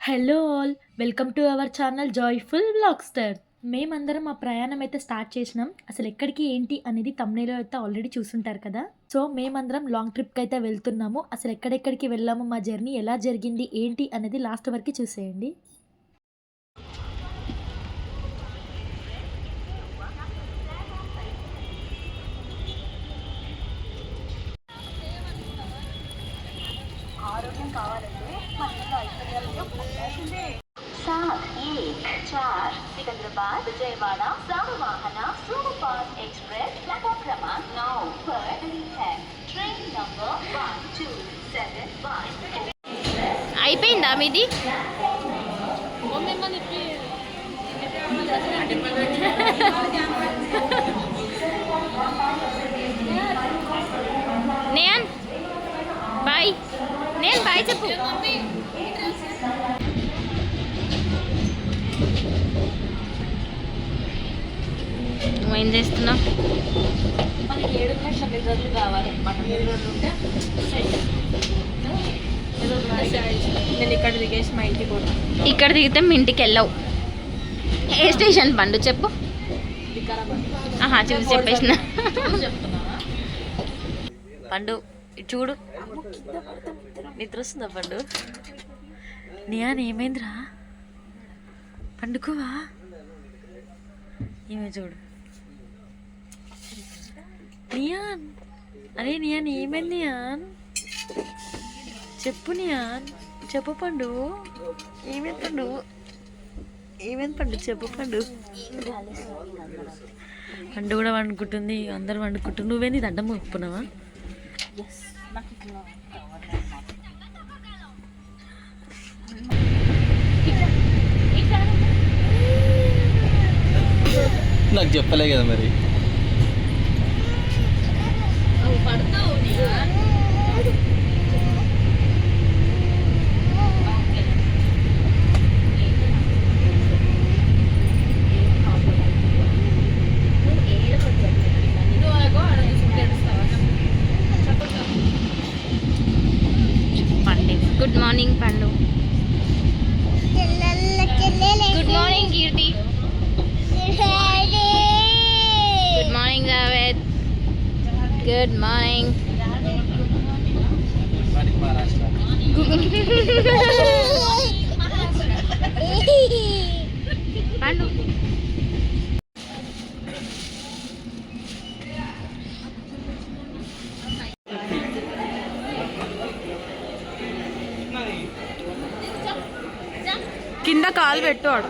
Hello all, welcome to our channel joyful vlogster. మేమందరం మా ప్రయాణం అయితే స్టార్ట్ చేసినాం. అసలు ఎక్కడికి ఏంటి అనేది తమ్నేలో అయితే ఆల్రెడీ చూసుంటారు కదా. సో మేమందరం లాంగ్ ట్రిప్కి అయితే వెళ్తున్నాము. అసలు ఎక్కడెక్కడికి వెళ్ళాము, మా జర్నీ ఎలా జరిగింది ఏంటి అనేది లాస్ట్ వరకు చూసేయండి. ఆరోగ్యం కావాలంటే మన ఇంట్లో ఐశ్వర్యాలతో ఉండాల్సిందే. 714 सिकंदराबाद विजयवाड़ा सामवाहन सुपरफास्ट एक्सप्रेस प्लेटफॉर्म क्रमांक 9 पर खड़ी है। ट्रेन नंबर 1271 అయిపోయిందా మీది? నేను బాయ్, నేను బాయ్ చెప్పు. ఏం చేస్తున్నావు? మనకి 7 రోజులు కావాలి. మనం 7 రోజులు ఉంటే నేను ఇక్కడ దిగేసి మా ఇంటికి పోతాను. ఇక్కడ దిగితే మీ ఇంటికి వెళ్ళవు. ఏ స్టేషన్ పండు చెప్పు. ఆహా చూసి చెప్పేసిన. పండు చూడు, నిద్ర వస్తుందా పండు? నియాన్ ఏమైందిరా? పండుకోవా? ఏమే చూడు నియాన్. అరే నియాన్ ఏమైంది నియాన్? చెప్పు నియాన్, చెప్పు పండు. ఏమైంది పండు? ఏమైంది పండు? చెప్పు పండు. పండు కూడా వండుకుంటుంది, అందరు వండుకుంటుంది. నువ్వేంది అడ్డం ఒప్పుకున్నావా? నాకు చెప్పలే కదా మరి. Good morning Pandu. Good morning Keerthi. Good morning Javed. Good morning Maharashtra. Pandu. కింద కాలు పెట్టాడు.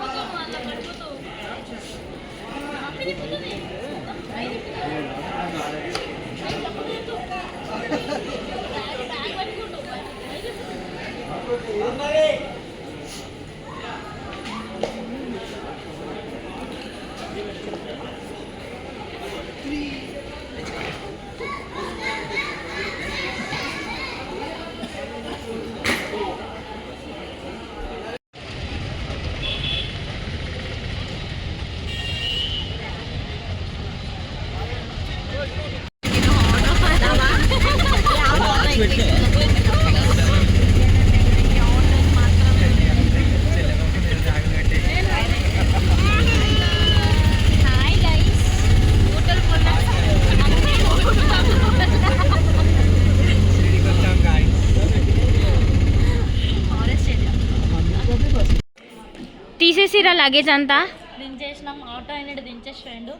తీసేసిరా లగేజ్ అంతా. దించేసినాం. ఆటో అయినట్టు దించేసాడు.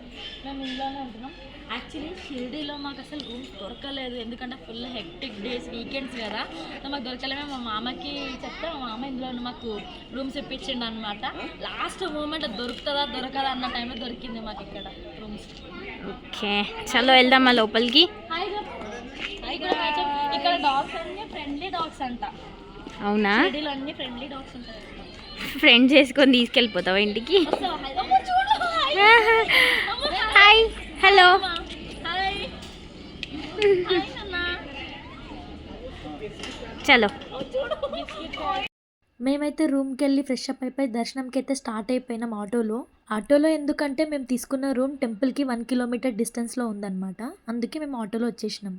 మేము ఇంట్లోనే ఉంటున్నాం. యాక్చువల్లీ షిరిడీలో మాకు అసలు రూమ్స్ దొరకలేదు, ఎందుకంటే ఫుల్ హెక్టిక్ డేస్, వీకెండ్స్ కదా. మాకు దొరకలేమే. మా మామకి చెప్తే మా మామ ఇందులో మాకు రూమ్స్ ఇప్పించిండు అనమాట. లాస్ట్ మూమెంట్ దొరుకుతుందా దొరకదా అన్న టైంలో దొరికింది మాకు ఇక్కడ రూమ్స్. ఓకే చలో వెళ్దామా లోపలికి. ఇక్కడ డాగ్స్ అన్ని ఫ్రెండ్లీ డాగ్స్ అంట. అవునా? షిరిడీలో అన్ని ఫ్రెండ్లీ డాగ్స్ ఉంటాయి. ఫ్రెండ్ చేసుకొని తీసుకెళ్ళిపోతావా ఇంటికి? Hi hello. చలో మేమైతే రూమ్కి వెళ్ళి ఫ్రెష్ అప్ అయిపోయి దర్శనంకి అయితే స్టార్ట్ అయిపోయినాం ఆటోలో ఎందుకంటే మేము తీసుకున్న రూమ్ టెంపుల్కి 1 కిలోమీటర్ డిస్టెన్స్లో ఉందన్నమాట. అందుకే మేము ఆటోలో వచ్చేసినాం.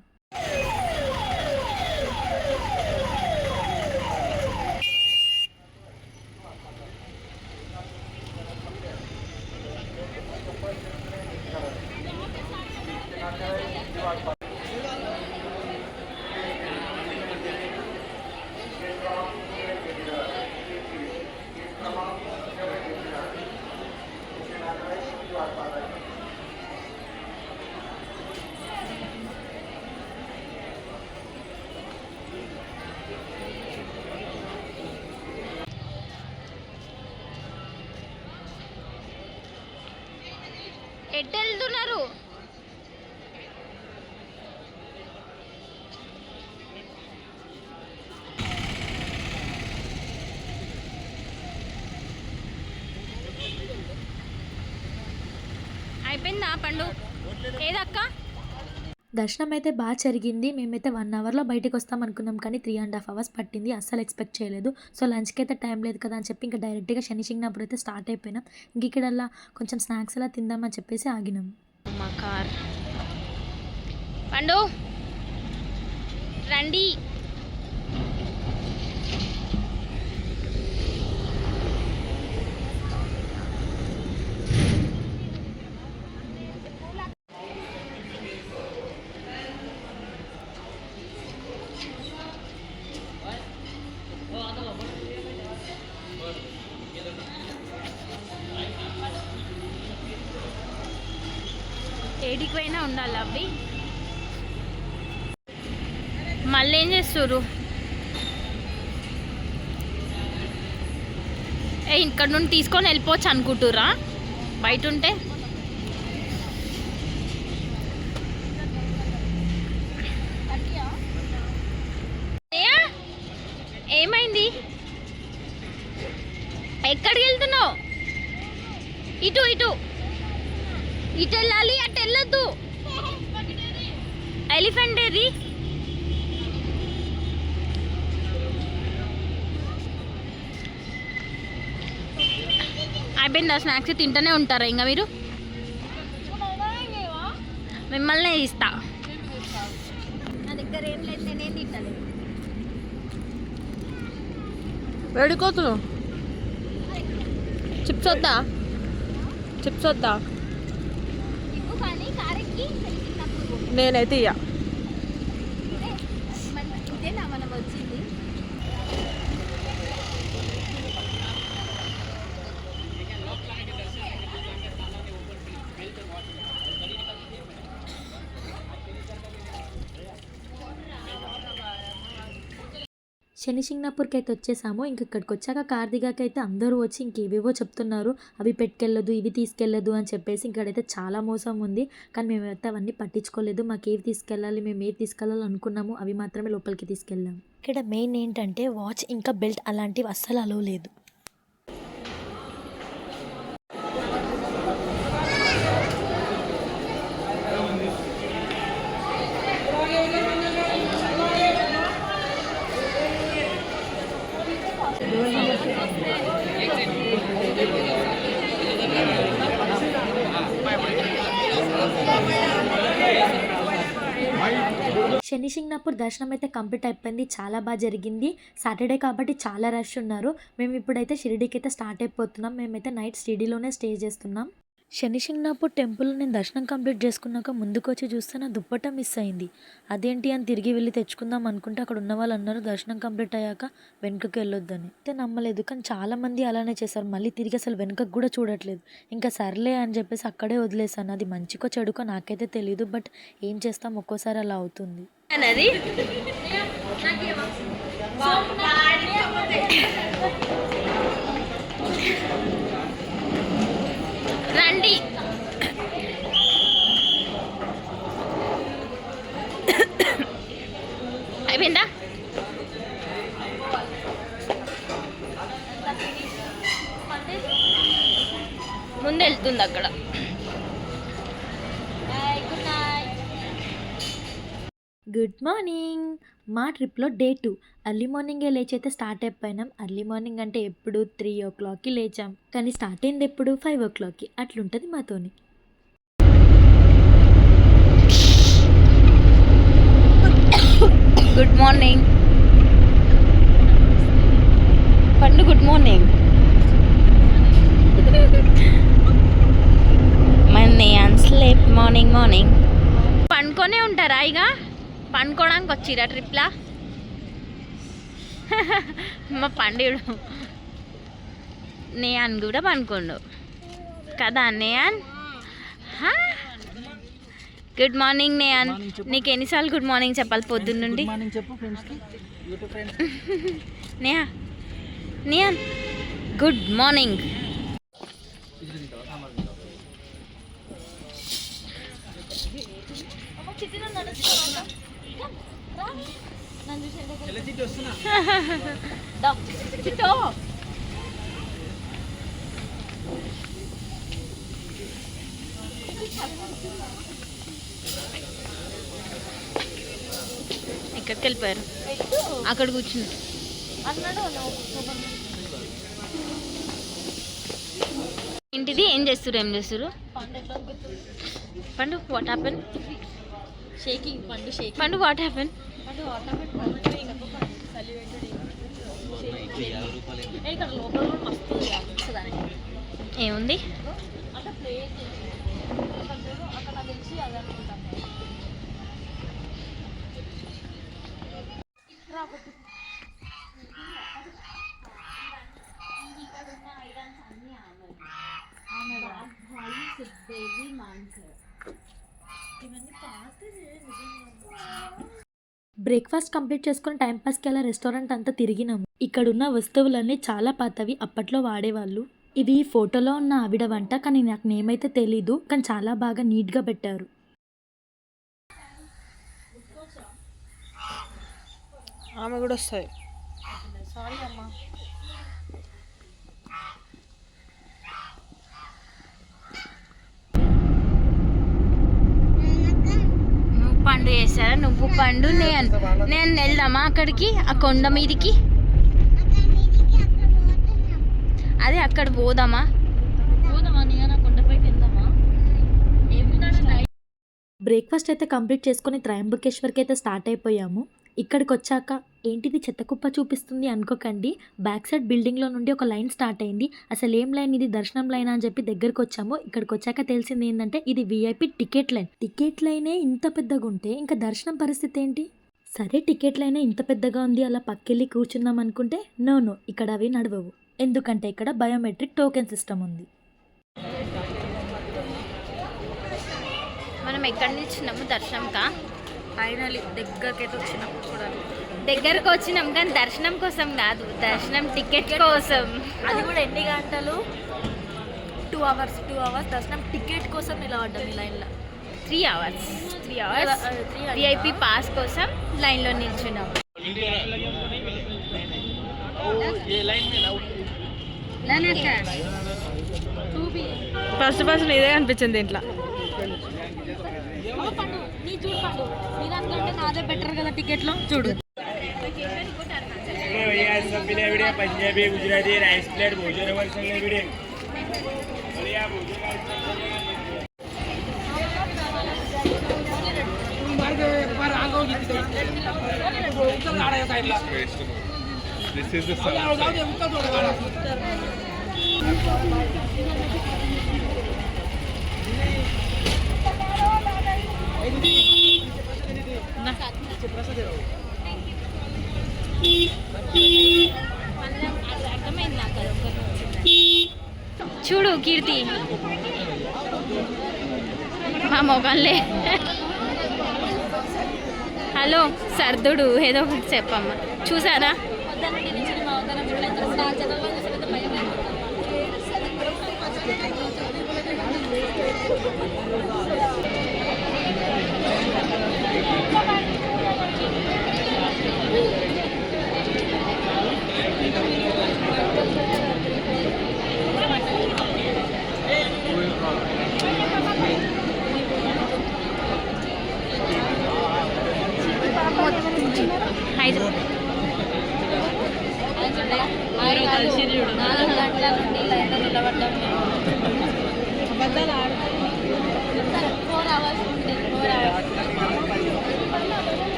ఎటు వెళ్తున్నారు? అయిపోయిందా పండు? ఏదక్క? దర్శనం అయితే బాగా జరిగింది. మేమైతే 1 అవర్లో బయటకు వస్తాం అనుకున్నాం, కానీ 3.5 అవర్స్ పట్టింది. అస్సలు ఎక్స్పెక్ట్ చేయలేదు. సో లంచ్కి అయితే టైం లేదు కదా అని చెప్పి ఇంకా డైరెక్ట్గా శని సింగనాపూర్ అయితే స్టార్ట్ అయిపోయినాం. ఇంక ఇక్కడ కొంచెం స్నాక్స్ అలా తిందామని చెప్పేసి ఆగినాం. మా కార్. పండు రండి. ఏడికి పోయినా ఉండాలి అవి. మళ్ళీ ఏం చేస్తుర్రు? ఇక్కడ నుండి తీసుకొని వెళ్ళిపోవచ్చు అనుకుంటుర్రా బయట ఉంటే? ఏమైంది? ఎక్కడికి వెళ్తున్నావు? ఇటు ఇటు ఇటు వెళ్ళాలి, అటు వెళ్ళొద్దు. ఎలిఫెంట్ ఏది? అయిపోయిందా? స్నాక్స్ తింటూనే ఉంటారా ఇంకా మీరు? మిమ్మల్ని ఇస్తా. నా దగ్గర ఏం లేదు, నేనేం తింటాను. వేడుకోతులు చిప్స్ వద్దా? చిప్స్ వద్దా? నేనైతే ఇయ్య. ఇదేనా మనం వచ్చింది? శని సింగనాపూర్కి అయితే వచ్చేసాము. ఇంక ఇక్కడికి వచ్చాక కార్ దిగాకైతే అందరూ వచ్చి ఇంకేవేవో చెప్తున్నారు. అవి పెట్టుకెళ్ళదు, ఇవి తీసుకెళ్ళదు అని చెప్పేసి. ఇక్కడైతే చాలా మోసం ఉంది, కానీ మేమైతే అవన్నీ పట్టించుకోలేదు. మాకు ఏవి తీసుకెళ్ళాలి, మేము ఏవి తీసుకెళ్ళాలి అనుకున్నాము అవి మాత్రమే లోపలికి తీసుకెళ్ళాము. ఇక్కడ మెయిన్ ఏంటంటే వాచ్ ఇంకా బెల్ట్ అలాంటివి అస్సలు అలో లేదు. శని సింగనాపూర్ దర్శనం అయితే కంప్లీట్ అయిపోయింది. చాలా బాగా జరిగింది. సాటర్డే కాబట్టి చాలా రష్ ఉన్నారు. మేము ఇప్పుడైతే షిరిడీకి అయితే స్టార్ట్ అయిపోతున్నాం. మేమైతే నైట్ షిరిడీలోనే స్టే చేస్తున్నాం. శని సింగనాపూర్ టెంపుల్ నేను దర్శనం కంప్లీట్ చేసుకున్నాక ముందుకు వచ్చి చూస్తే నా దుప్పట్టా మిస్ అయింది. అదేంటి అని తిరిగి వెళ్ళి తెచ్చుకుందాం అనుకుంటే అక్కడ ఉన్న వాళ్ళు అన్నారు దర్శనం కంప్లీట్ అయ్యాక వెనుకకి వెళ్ళొద్దని. అయితే నమ్మలేదు, కానీ చాలామంది అలానే చేశారు. మళ్ళీ తిరిగి అసలు వెనుకకు కూడా చూడట్లేదు. ఇంకా సర్లే అని చెప్పేసి అక్కడే వదిలేసాను. అది మంచికో చెడుకో నాకైతే తెలియదు, బట్ ఏం చేస్తాం, ఒక్కోసారి అలా అవుతుంది. అన్నది రండి. అయిపోయిందా? ముందు వెళ్తుంది అక్కడ. Good morning. మా ట్రిప్లో డే 2 ఎర్లీ మార్నింగే లేచి అయితే స్టార్ట్ అయిపోయినాం. ఎర్లీ మార్నింగ్ అంటే ఎప్పుడు 3 o'clockకి లేచాం, కానీ స్టార్ట్ అయింది ఎప్పుడు 5 o'clockకి. అట్లుంటుంది మాతోని. Good morning Pandu. Good morning. మనీ అన్స్లీప్ మార్నింగ్ మార్నింగ్. పండుకొనే ఉంటారా? ఇక పండుకోవడానికి వచ్చిరా ట్రిప్లా? మా పండుగడు నేయాన్ కూడా పండుకోండు కదా నేయాన్. Good morning నేయాన్. నీకు ఎన్నిసార్లు గుడ్ మార్నింగ్ చెప్పాలి పొద్దున్న నుండి? నేహా నేయాన్ గుడ్ మార్నింగ్. చిట్టో ఎక్కడికి వెళ్ళిపోయారు? అక్కడ కూర్చుని అన్నాడు ఏంటిది? ఏం చేస్తారు? Pandu what happen? Shaking Pandu shaking Pandu what happen? Pandu ఇక్కడ లోపల కూడా మస్తు వస్తుందని ఏముంది? అంటే ప్లేట్ అక్కడ తెలిసి అది అనుకుంటాను. బ్రేక్ఫాస్ట్ కంప్లీట్ చేసుకుని టైంపాస్కి అలా రెస్టారెంట్ అంతా తిరిగినాము. ఇక్కడున్న వస్తువులన్నీ చాలా పాతవి, అప్పట్లో వాడేవాళ్ళు. ఇది ఫోటోలో ఉన్న ఆవిడ వంట, కానీ నాకు నేమ్ అయితే తెలీదు, కానీ చాలా బాగా నీట్గా పెట్టారు. ఆమె కూడా వస్తుంది. సారీ అమ్మా. నువ్వు పండు చేస్తారా? నువ్వు పండు నేను వెళ్దామా అక్కడికి, ఆ కొండ మీదికి? అదే అక్కడ పోదామా? నేను కొండపైకి వెళ్దామా? ఏమున్నాడు? బ్రేక్ఫాస్ట్ అయితే కంప్లీట్ చేసుకుని త్రయంబకేశ్వర్కి అయితే స్టార్ట్ అయిపోయాము. ఇక్కడికి వచ్చాక ఏంటిది చెత్త కుప్ప చూపిస్తుంది అనుకోకండి, బ్యాక్ సైడ్ బిల్డింగ్లో నుండి ఒక లైన్ స్టార్ట్ అయింది. అసలు ఏం లైన్ ఇది, దర్శనం లైన్ అని చెప్పి దగ్గరకు వచ్చాము. ఇక్కడికి వచ్చాక తెలిసింది ఏంటంటే ఇది VIP టికెట్ లైన్. టికెట్ లైనే ఇంత పెద్దగా ఉంటే ఇంకా దర్శనం పరిస్థితి ఏంటి? సరే టికెట్ లైనే ఇంత పెద్దగా ఉంది, అలా పక్కెళ్ళి కూర్చుందాం అనుకుంటే నో ఇక్కడ అవి నడవవు. ఎందుకంటే ఇక్కడ బయోమెట్రిక్ టోకెన్ సిస్టమ్ ఉంది. మనం ఎక్కడి నుంచి వచ్చినాము? దర్శనంకా? ఫైనలీ దగ్గరకైతే వచ్చినాం. చూడాలి, దగ్గరకు వచ్చినాం కానీ దర్శనం కోసం కాదు, దర్శనం టికెట్ కోసం. అది కూడా ఎన్ని గంటలు? 2 hours దర్శనం టికెట్ కోసం నిలబడ్డాం ఈ లైన్లో. 3 hours VIP పాస్ కోసం లైన్లో నిల్చున్నాం. ఫస్ట్ ఇదే అనిపించింది ఇంట్లో. పండు నీ చూడు, పండు నీ దానికంటే నాదే బెటర్ కదా టికెట్లో. చూడు पंजाबी गुजराती राइस प्लेट भोजन చూడు కీర్తి మా మొగన్లే. హలో సర్దుడు ఏదో ఒకటి చెప్పమ్మా. చూసారా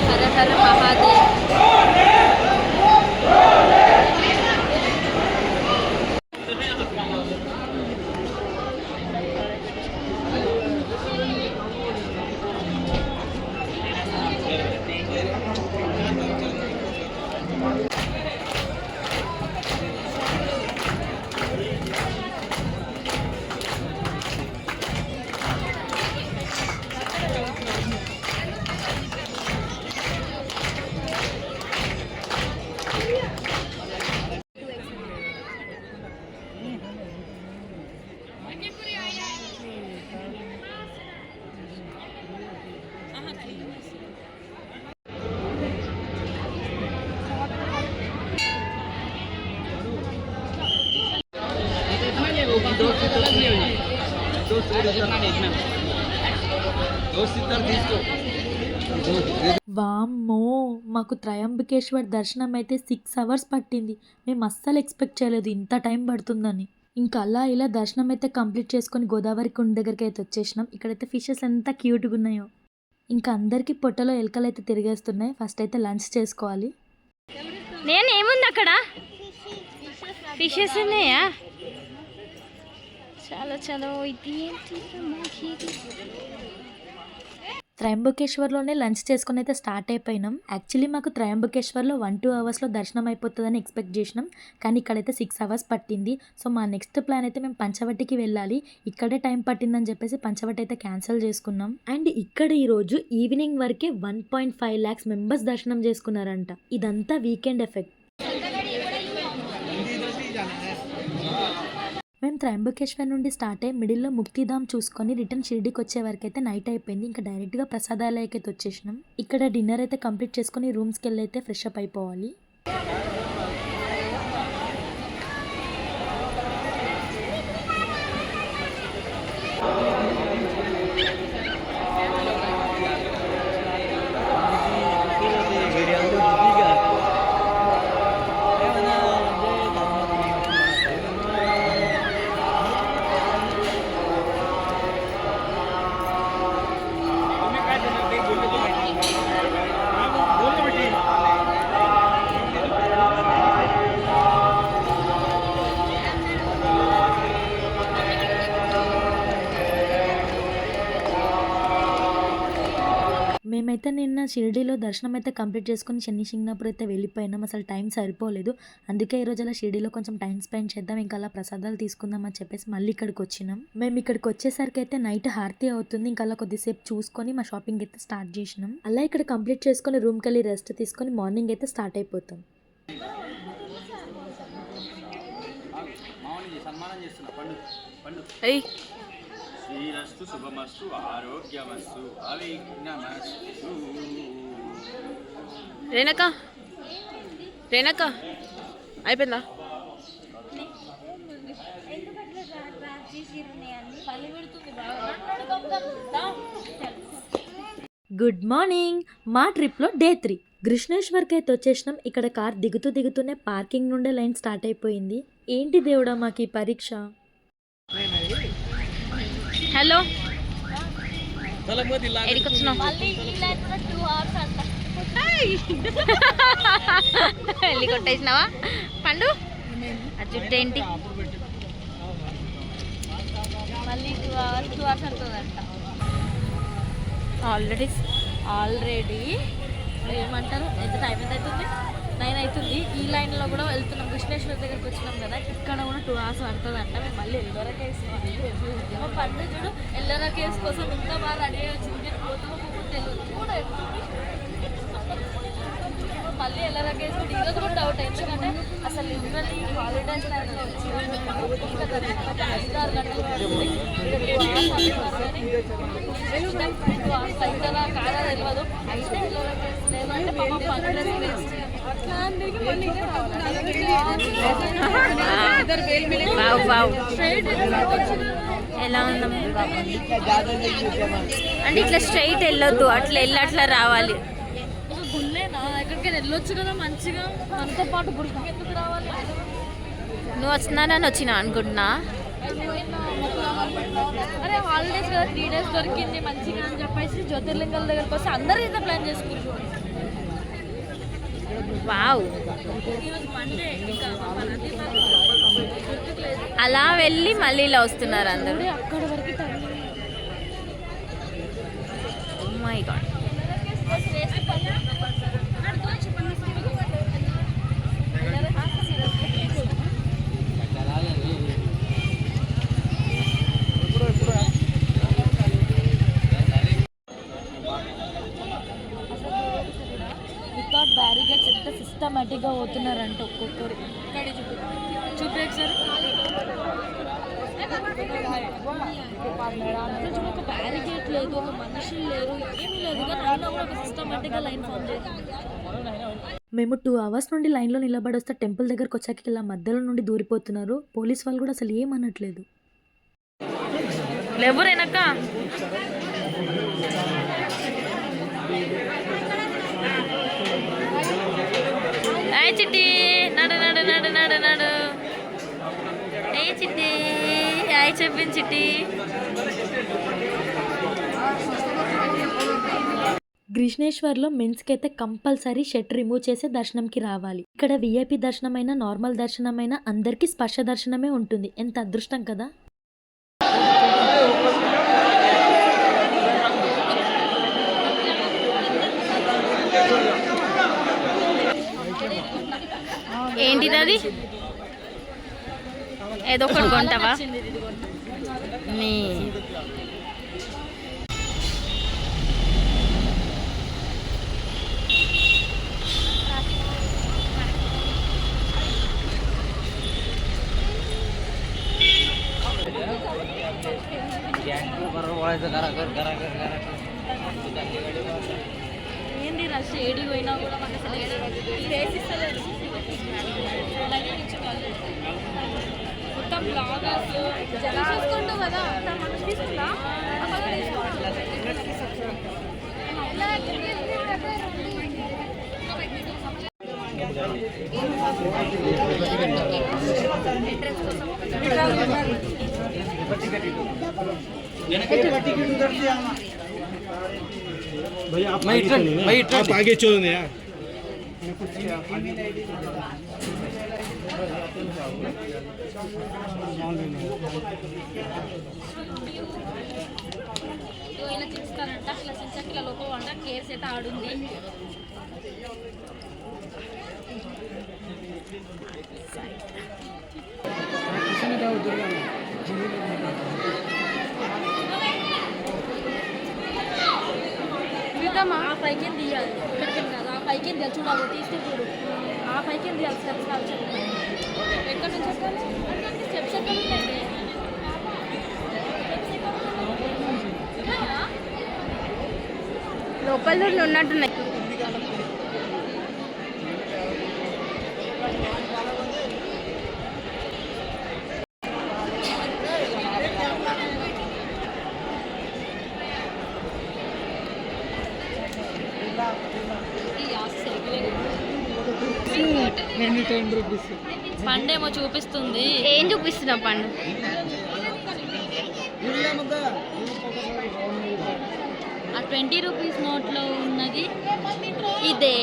హర హర మహాదేవ్. వామ్మో, మాకు త్రయంబకేశ్వర్ దర్శనం అయితే 6 అవర్స్ పట్టింది. మేము అస్సలు ఎక్స్పెక్ట్ చేయలేదు ఇంత టైం పడుతుందని. ఇంకా అలా ఇలా దర్శనం అయితే కంప్లీట్ చేసుకొని గోదావరి కుండ దగ్గరికి అయితే వచ్చేసినాం. ఇక్కడైతే ఫిషెస్ ఎంత క్యూట్గా ఉన్నాయో. ఇంకా అందరికీ పొట్టలో ఎలకలు అయితే తిరిగేస్తున్నాయి. ఫస్ట్ అయితే లంచ్ చేసుకోవాలి. నేను ఏముంది అక్కడ? ఫిషెస్ ఉన్నాయా? చలో చలో. ఇది త్రయంబకేశ్వర్లోనే లంచ్ చేసుకుని అయితే స్టార్ట్ అయిపోయినాం. యాక్చువల్లీ మాకు త్రయంబకేశ్వర్లో 1-2 అవర్స్లో దర్శనం అయిపోతుందని ఎక్స్పెక్ట్ చేసినాం. కానీ ఇక్కడైతే 6 అవర్స్ పట్టింది. సో మా నెక్స్ట్ ప్లాన్ అయితే మేము పంచవటికి వెళ్ళాలి. ఇక్కడే టైం పట్టిందని చెప్పేసి పంచవటి అయితే క్యాన్సిల్ చేసుకున్నాం. అండ్ ఇక్కడ ఈరోజు ఈవినింగ్ వరకే 1.5 lakhs మెంబర్స్ దర్శనం చేసుకున్నారంట. ఇదంతా వీకెండ్ ఎఫెక్ట్. మేము త్రయంబకేశ్వర్ నుండి స్టార్ట్ అయ్యి మిడిల్లో ముక్తిధామ్ చూసుకొని రిటర్న్ షిరిడీకి వచ్చే వరకు అయితే నైట్ అయిపోయింది. ఇంకా డైరెక్ట్గా ప్రసాదాలయకి అయితే వచ్చేసినాం. ఇక్కడ డిన్నర్ అయితే కంప్లీట్ చేసుకొని రూమ్స్కి వెళ్ళి అయితే ఫ్రెష్ అప్ అయిపోవాలి. మేమైతే నిన్న షిరిడీలో దర్శనం అయితే కంప్లీట్ చేసుకుని శనిసింగ్నాపూర్ అయితే వెళ్ళిపోయినాం. అసలు టైం సరిపోలేదు. అందుకే ఈరోజు అలా షిరిడీలో కొంచెం టైం స్పెండ్ చేద్దాం, ఇంకా అలా ప్రసాదాలు తీసుకుందాం అని చెప్పేసి మళ్ళీ ఇక్కడికి వచ్చినాం. మేము ఇక్కడికి వచ్చేసరికి అయితే నైట్ హారతి అవుతుంది. ఇంకా అలా కొద్దిసేపు చూసుకొని మా షాపింగ్ అయితే స్టార్ట్ చేసినాం. అలా ఇక్కడ కంప్లీట్ చేసుకొని రూమ్కి వెళ్ళి రెస్ట్ తీసుకొని మార్నింగ్ అయితే స్టార్ట్ అయిపోతాం. శ్రీరస్తు శుభమస్తు ఆరోగ్యమస్తు అవిఘ్నమస్తు. రేణక అయిపోయిందా? Good morning. మా ట్రిప్లో డే 3 కృష్ణేశ్వర్కి అయితే వచ్చేసినాం. ఇక్కడ కార్ దిగుతూనే పార్కింగ్ నుండే లైన్ స్టార్ట్ అయిపోయింది. ఏంటి దేవుడా మాకు ఈ పరీక్ష. హలో, ఎక్కడికి వచ్చినావు? వెళ్ళి కొట్టేసినావా పండు? ఆ జుట్టు ఏంటి? మళ్ళీ 2 hours అవుతుందంట. ఆల్రెడీ ఏమంటారు, ఎంత టైం ఎంత అవుతుంది? 9 అవుతుంది. ఈ లైన్లో కూడా వెళ్తున్నాం. కృష్ణేశ్వర్ దగ్గరికి వచ్చినాం కదా, ఇక్కడ కూడా 2 hours పడుతుందంట. మేము మళ్ళీ ఎల్లోరా కేవ్స్ మా పండు చూడు, ఎల్లోరా కేవ్స్ కోసం ఇంత బాగా రెడీ అయ్యి వచ్చింది. నేను పోతామో తెలియదు కూడా. మళ్ళీ ఎల్లోరా కేవ్స్ కూడా ఈరోజు కూడా డౌట్. ఎందుకంటే అసలు లిటరల్లీ హాలిడేస్ టైంలో వచ్చి 5-6 గంటలు అవుతారా కాదా తెలియదు. అయితే ఎల్లోరా కేవ్స్ లేదంటే పాపం పండుగ ఎలా ఉందమ్మా? అంటే ఇట్లా స్ట్రైట్ వెళ్ళొద్దు, అట్లా అట్లా రావాలి. గుళ్ళేనా? ఎక్కడికి వెళ్ళొచ్చు కదా మంచిగా. మనతో పాటు గుడికి ఎందుకు రావాలి? నువ్వు వస్తున్నానని వచ్చినా అనుకుంటున్నా. అరే హాలిడేస్ కదా, 3 days దొరికింది మంచిగా అని చెప్పేసి జ్యోతిర్లింగాల దగ్గరకు వస్తే అందరూ అయితే ప్లాన్ చేసుకుంటారు. వావ్, ఈరోజు మండే, ఇంకా అలా వెళ్ళి మళ్ళీ ఇలా వస్తున్నారు అందరూ. అక్కడ వరకు time. Oh my god. Without barricades ఎంత సిస్టమేటిక్గా పోతున్నారంటే ఒక్కొక్కరు. చూపి ఒకసారి. ఒక బ్యారికేడ్ లేదు, ఒక మనుషులు లేరు, ఏమీ లేదు. కానీ అయినా కూడా ఒక సిస్టమేటిక్గా లైన్ ఫామ్ చేసింది. మేము 2 అవర్స్ నుండి లైన్లో నిలబడి వస్తే టెంపుల్ దగ్గరకు వచ్చాక ఇలా మధ్యలో నుండి దూరిపోతున్నారు. పోలీస్ వాళ్ళు కూడా అసలు ఏమనట్లేదు. ఎవరు వెనక హాయ్ చిట్టి, నడు నడు నడు నడు నడు. ఏ చిట్టి, హాయ్ చెప్పింది చిట్టి. గ్రీష్ణేశ్వర్లో మెన్స్కి అయితే కంపల్సరీ షర్ట్ రిమూవ్ చేసి దర్శనంకి రావాలి. ఇక్కడ విఐపి దర్శనమైన నార్మల్ దర్శనమైన అందరికీ స్పర్శ దర్శనమే ఉంటుంది. ఎంత అదృష్టం కదా. ఏంటిది అది? ఏదో ఒకటి కొంటావా? నీ ఏంది రష్ ఏడికి పోయినా కూడా మాకు అసలు ఫేస్ ఇస్తలేదు. లైన్ నుంచి మొత్తం బ్లాగర్స్ జనాలు చూసుకుంటూ కదా తీసుకుంటా आप आगे चलो ना यार. ఇలా చూస్తారంట, ఇలా చిన్న ఇలా లోపల వంట కేర్స్ అయితే ఆడుంది. ఆ పైకి తీయాలి, పెట్టింది కదా ఆ పైకి తీయాలి. చూడాలి తీస్తే చూడు, ఆ పైకి తీయాలి. స్టెప్స్ కాదు ఎక్కడి నుంచి ఎక్కాలి? స్టెప్స్ ఎక్కడ ఉంటాయి? లోపల ఉన్నట్టున్నాయి. పండేమో చూపిస్తుంది. ఏం చూపిస్తున్నావు పండు? ఆ 20 రూపీస్ నోట్లో ఉన్నది ఇదే.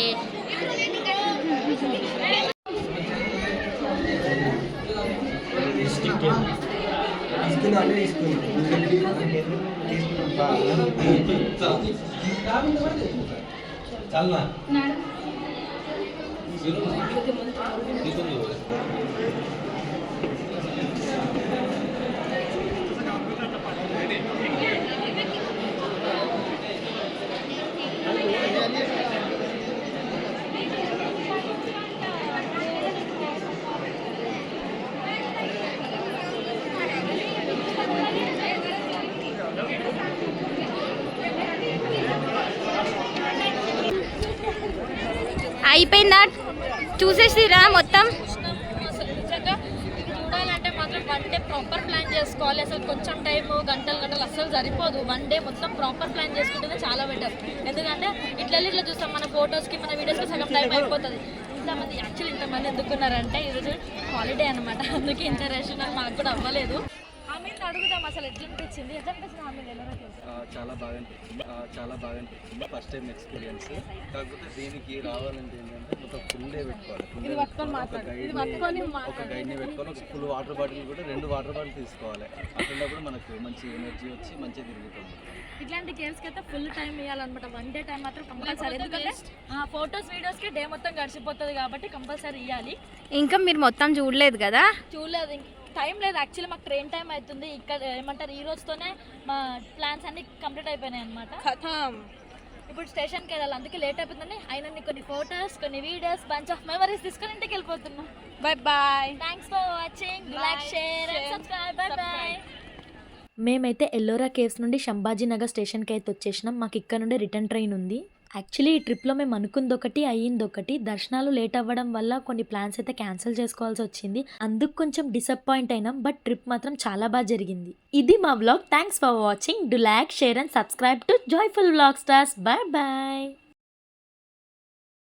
అయిపోయిందా? చూసేసిరా మొత్తం? నిజంగా చూడాలంటే మాత్రం 1 డే ప్రాపర్ ప్లాన్ చేసుకోవాలి. అసలు కొంచెం టైం గంటలు అస్సలు సరిపోదు. 1 డే మొత్తం ప్రాపర్ ప్లాన్ చేసుకుంటేనే చాలా బెటర్. ఎందుకంటే ఇట్లా చూస్తాం మన ఫొటోస్కి మన వీడియోస్కి సగం టైం అయిపోతుంది. ఇంతమంది యాక్చువల్లీ ఇంతమంది ఎందుకున్నారంటే ఈరోజు హాలిడే అనమాట, అందుకే ఇంత రష్ మాకు కూడా అవ్వలేదు. ఆమె అడుగుదాం అసలు ఎట్లా అనిపించింది ఆమె చాలా బాగా అనిపించింది. First time experience. కాకపోతే దీనికి రావాలంటే ఏంటంటే మొత్తం ఫుల్ డే పెట్టుకోవాలి. ఒక గైడ్ని పెట్టుకొని ఒక ఫుల్ వాటర్ బాటిల్ కూడా 2 వాటర్ బాటిల్ తీసుకోవాలి. అట్లా మనకు మంచి ఎనర్జీ వచ్చి మంచిగా తిరుగుతుంది. ఇట్లాంటి కేర్స్కి అయితే ఫుల్ టైం ఇవ్వాలన్నమాట. 1 డే టైం మాత్రం కంపల్సరీ. ఎందుకంటే ఫొటోస్ వీడియోస్కి డే మొత్తం గడిచిపోతుంది కాబట్టి కంపల్సరీ ఇవ్వాలి. ఇంకా మీరు మొత్తం చూడలేదు కదా? చూడలేదు, ఇంక టైం లేదు. యాక్చువల్లీ మాకు ట్రైన్ టైం అవుతుంది. ఇక్కడ ఏమంటారు ఈ రోజుతోనే మా ప్లాన్స్ అన్ని కంప్లీట్ అయిపోయినాయి అనమాట. ఇప్పుడు స్టేషన్కి వెళ్ళాలి, అందుకే లేట్ అయిపోతుందని అయినా కొన్ని ఫొటోస్, కొన్ని వీడియోస్, బంచ్ ఆఫ్ మెమరీస్ తీసుకొని ఇంటికి వెళ్ళిపోతున్నాం. Bye bye. Thanks for watching. Like, share and subscribe. Bye bye. మేమైతే ఎల్లోరా కేవ్స్ నుండి శంభాజీనగర్ స్టేషన్కి అయితే వచ్చేసినాం. మాకు ఇక్కడ నుండి రిటర్న్ ట్రైన్ ఉంది. యాక్చువల్లీ ఈ ట్రిప్లో మేము అనుకుంది ఒకటి, అయ్యింది ఒకటి. దర్శనాలు లేట్ అవ్వడం వల్ల కొన్ని ప్లాన్స్ అయితే క్యాన్సిల్ చేసుకోవాల్సి వచ్చింది. అందుకు కొంచెం డిసప్పాయింట్ అయినాం, బట్ ట్రిప్ మాత్రం చాలా బాగా జరిగింది. ఇది మా vlog. Thanks for watching. Do like, share and subscribe to joyful vlog stars. Bye bye.